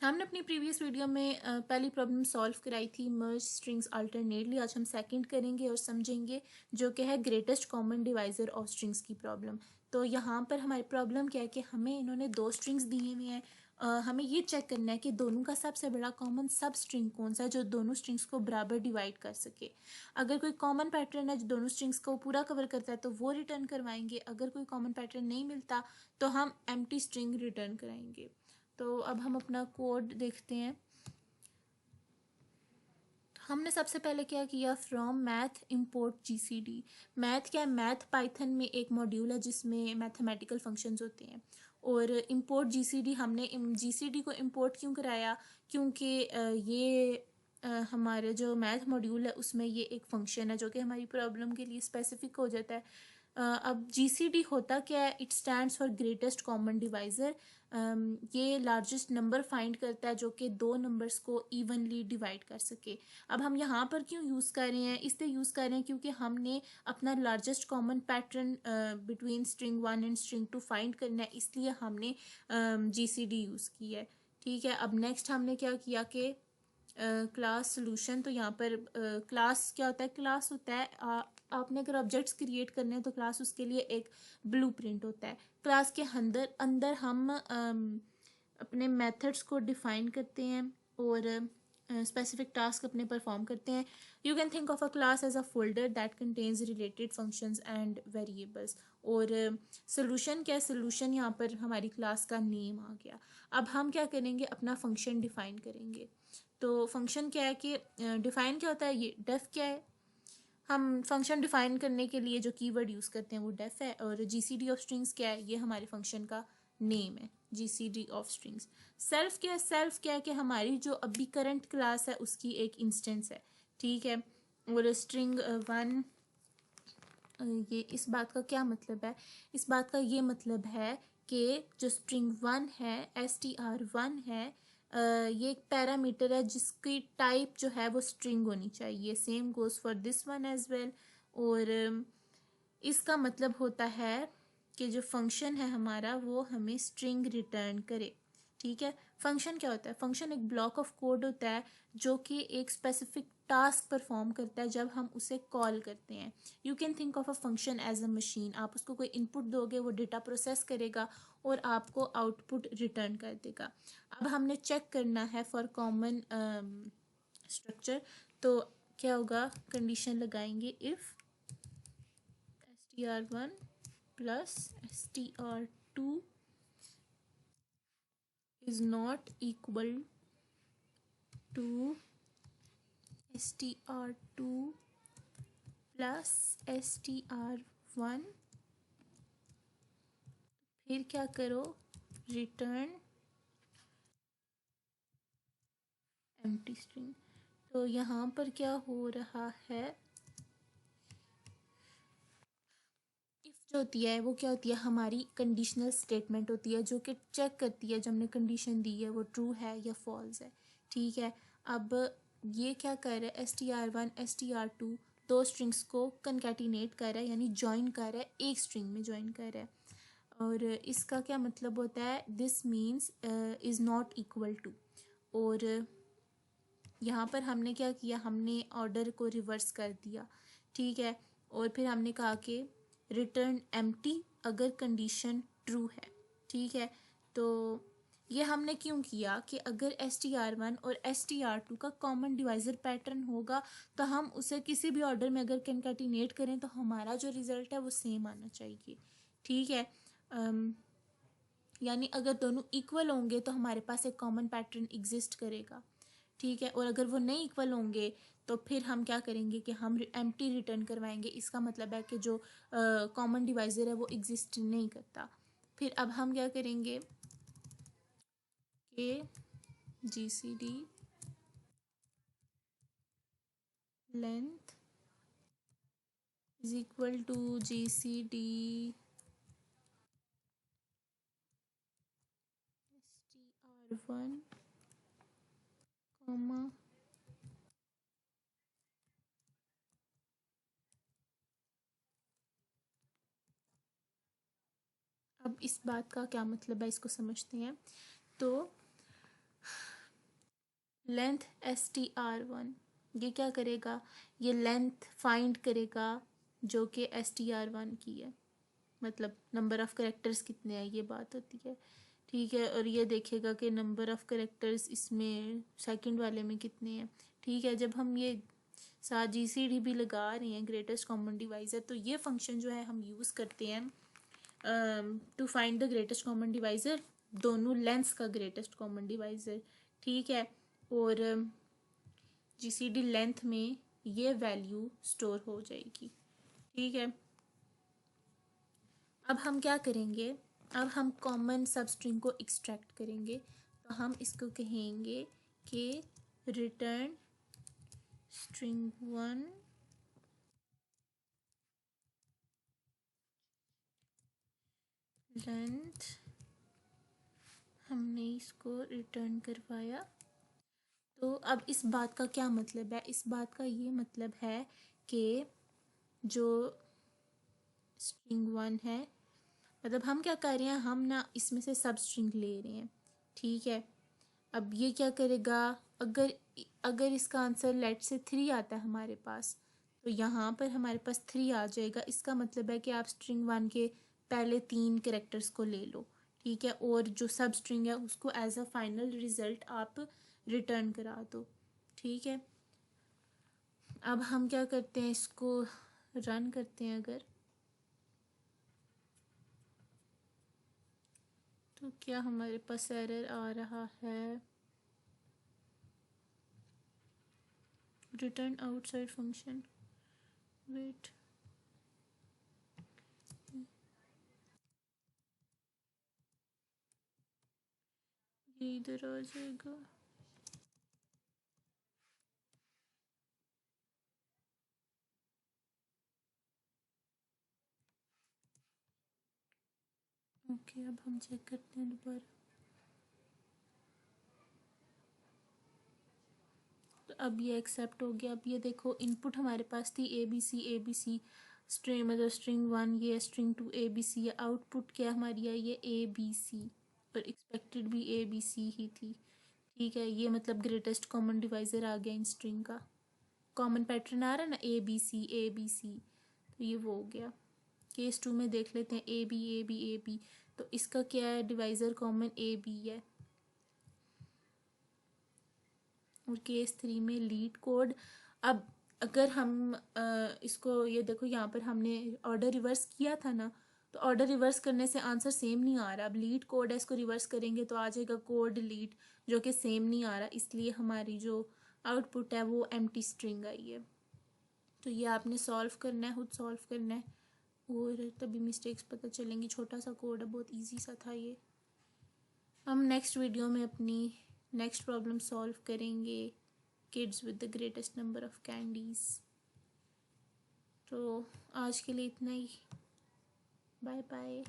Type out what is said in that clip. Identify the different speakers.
Speaker 1: हमने अपनी previous video में पहली प्रॉब्लम सॉल्व कराई थी, मर्ज स्ट्रिंग्स अल्टरनेटली। आज हम सेकंड करेंगे और समझेंगे जो कि है greatest common divisor of strings की प्रॉब्लम। तो यहाँ पर हमारी प्रॉब्लम क्या है कि हमें इन्होंने दो स्ट्रिंग्स दिए हुए हैं। हमें ये चेक करना है कि दोनों का सबसे बड़ा कॉमन सब स्ट्रिंग कौन सा है जो दोनों स्ट्रिंग्स को बराबर डिवाइड कर सके। अगर कोई कॉमन पैटर्न है जो दोनों स्ट्रिंग्स को पूरा कवर करता है तो वो रिटर्न करवाएंगे। अगर कोई कॉमन पैटर्न नहीं मिलता तो हम एम्प्टी स्ट्रिंग रिटर्न कराएंगे। तो अब हम अपना कोड देखते हैं। हमने सबसे पहले क्या किया, from math import GCD. Math क्या है, मैथ पाइथन में एक मॉड्यूल है जिसमें मैथमेटिकल फंक्शंस होते हैं। और इंपोर्ट जीसीडी, हमने जीसीडी को इंपोर्ट क्यों कराया, क्योंकि ये हमारे जो मैथ मॉड्यूल है उसमें ये एक फंक्शन है जो कि हमारी प्रॉब्लम के लिए स्पेसिफिक हो जाता है। अब जीसीडी होता क्या है, it stands for greatest common divisor. ये लार्जेस्ट नंबर फाइंड करता है जो कि दो नंबर्स को इवनली डिवाइड कर सके। अब हम यहाँ पर क्यों यूज़ कर रहे हैं, इसलिए यूज़ कर रहे हैं क्योंकि हमने अपना largest common pattern between string 1 and string 2 find करना है, इसलिए हमने जीसीडी यूज़ की है। ठीक है, अब नेक्स्ट हमने क्या किया कि क्लास सोल्यूशन। तो यहाँ पर क्लास क्या होता है, क्लास होता है आपने अगर ऑब्जेक्ट्स क्रिएट करने हैं तो क्लास उसके लिए एक ब्लूप्रिंट होता है। क्लास के अंदर अंदर हम अपने मेथड्स को डिफाइन करते हैं और स्पेसिफिक टास्क अपने परफॉर्म करते हैं। You can think of a class as a folder that contains related functions and variables. और सोल्यूशन क्या है, सोल्यूशन यहाँ पर हमारी क्लास का नेम आ गया। अब हम क्या करेंगे, अपना फंक्शन डिफाइन करेंगे। तो फंक्शन क्या है कि डिफाइन क्या होता है, ये डेफ क्या है। हम फंक्शन डिफाइन करने के लिए जो कीवर्ड यूज़ करते हैं वो डेफ है। और जीसीडी ऑफ स्ट्रिंग्स क्या है, ये हमारे फंक्शन का नेम है, जीसीडी ऑफ स्ट्रिंग्स। सेल्फ क्या है, सेल्फ क्या है कि हमारी जो अभी करंट क्लास है उसकी एक इंस्टेंस है। ठीक है, और स्ट्रिंग 1, ये इस बात का क्या मतलब है, इस बात का ये मतलब है कि जो स्ट्रिंग 1 है, str1 है, ये एक पैरामीटर है जिसकी टाइप जो है वो स्ट्रिंग होनी चाहिए। Same goes for this one as well. और इसका मतलब होता है कि जो फंक्शन है हमारा वो हमें स्ट्रिंग रिटर्न करे। ठीक है, फंक्शन क्या होता है, फंक्शन एक ब्लॉक ऑफ कोड होता है जो कि एक स्पेसिफिक टास्क परफॉर्म करता है जब हम उसे कॉल करते हैं। You can think of a function as a machine. आप उसको कोई इनपुट दोगे, वो डेटा प्रोसेस करेगा और आपको आउटपुट रिटर्न कर देगा। अब हमने चेक करना है फॉर कॉमन स्ट्रक्चर। तो क्या होगा, कंडीशन लगाएंगे if str1 plus str2 is not equal to str2 plus str1, फिर क्या करो, रिटर्न एम्प्टी स्ट्रिंग। तो यहाँ पर क्या हो रहा है, इफ जो होती है वो क्या होती है, हमारी कंडीशनल स्टेटमेंट होती है जो कि चेक करती है जो हमने कंडीशन दी है वो ट्रू है या फॉल्स है। ठीक है, अब ये क्या कर रहा है, str1 str2 दो स्ट्रिंग्स को कंकैटिनेट कर रहा है, यानी ज्वाइन कर रहा है, एक स्ट्रिंग में ज्वाइन कर रहा है। और इसका क्या मतलब होता है, this means is not equal to. और यहाँ पर हमने क्या किया, हमने ऑर्डर को रिवर्स कर दिया। ठीक है, और फिर हमने कहा कि रिटर्न एम्प्टी अगर कंडीशन ट्रू है। ठीक है, तो ये हमने क्यों किया कि अगर str1 और str2 का कॉमन डिवाइज़र पैटर्न होगा तो हम उसे किसी भी ऑर्डर में अगर कंकैटिनेट करें तो हमारा जो रिज़ल्ट है वो सेम आना चाहिए। ठीक है, यानी अगर दोनों इक्वल होंगे तो हमारे पास एक कॉमन पैटर्न एग्जिस्ट करेगा। ठीक है, और अगर वो नहीं इक्वल होंगे तो फिर हम क्या करेंगे कि हम एम्प्टी रिटर्न करवाएंगे। इसका मतलब है कि जो कॉमन डिवाइज़र है वो एग्जिस्ट नहीं करता। फिर अब हम क्या करेंगे कि GCD length is equal to GCD str1 comma अब इस बात का क्या मतलब है, इसको समझते हैं। तो लेंथ str1, ये क्या करेगा, ये लेंथ फाइंड करेगा जो कि str1 की है, मतलब नंबर ऑफ़ करेक्टर्स कितने हैं ये बात होती है, ठीक है। और ये देखेगा कि नंबर ऑफ़ करेक्टर्स इसमें सेकंड वाले में कितने हैं, ठीक है। जब हम ये साथ जीसीडी भी लगा रहे हैं ग्रेटेस्ट कॉमन डिवाइज़र, तो ये फंक्शन जो है हम यूज़ करते हैं to find the greatest common divisor, दोनों लेंथ्स का ग्रेटेस्ट कॉमन डिवाइज़र, ठीक है। और जीसीडी लेंथ में ये वैल्यू स्टोर हो जाएगी, ठीक है। अब हम क्या करेंगे, अब हम कॉमन सब स्ट्रिंग को एक्सट्रैक्ट करेंगे, तो हम इसको कहेंगे कि रिटर्न स्ट्रिंग 1 लेंथ, हमने इसको रिटर्न करवाया। तो अब इस बात का क्या मतलब है, इस बात का ये मतलब है कि जो स्ट्रिंग 1 है, मतलब हम क्या कर रहे हैं, हम ना इसमें से सब स्ट्रिंग ले रहे हैं, ठीक है। अब ये क्या करेगा, अगर अगर इसका आंसर लेट से 3 आता है हमारे पास, तो यहाँ पर हमारे पास 3 आ जाएगा, इसका मतलब है कि आप स्ट्रिंग 1 के पहले 3 कैरेक्टर्स को ले लो, ठीक है। और जो सब स्ट्रिंग है उसको एज अ फाइनल रिजल्ट आप रिटर्न करा दो, ठीक है। अब हम क्या करते हैं, इसको रन करते हैं अगर, तो क्या हमारे पास एरर आ रहा है, रिटर्न आउटसाइड फंक्शन, वेट, ये इधर आ जाएगा। ओके, अब हम चेक करते हैं दोबारा। तो अब ये एक्सेप्ट हो गया। अब ये देखो, इनपुट हमारे पास थी ए बी सी स्ट्रिंग, मतलब स्ट्रिंग 1 ये, string 2 A B C, output क्या हमारी है, ये ए बी सी, और एक्सपेक्टेड भी ए बी सी ही थी, ठीक है। ये मतलब ग्रेटेस्ट कॉमन डिवाइज़र आ गया इन स्ट्रिंग का, कॉमन पैटर्न आ रहा है ना, ए बी सी, तो ये वो हो गया। केस 2 में देख लेते हैं, ए बी, तो इसका क्या है, डिवाइज़र कॉमन ए बी है। और केस 3 में लीड कोड। अब अगर हम इसको, ये देखो यहाँ पर हमने ऑर्डर रिवर्स किया था ना, तो ऑर्डर रिवर्स करने से आंसर सेम नहीं आ रहा। अब लीड कोड है, इसको रिवर्स करेंगे तो आ जाएगा कोड लीड, जो कि सेम नहीं आ रहा, इसलिए हमारी जो आउटपुट है वो एम्प्टी स्ट्रिंग आई है। तो ये आपने सॉल्व करना है, खुद सॉल्व करना है, और तभी मिस्टेक्स पता चलेंगी। छोटा सा कोड है, बहुत ईजी सा था ये। हम नेक्स्ट वीडियो में अपनी नेक्स्ट प्रॉब्लम सॉल्व करेंगे, kids with the greatest number of candies. तो आज के लिए इतना ही, बाय बाय।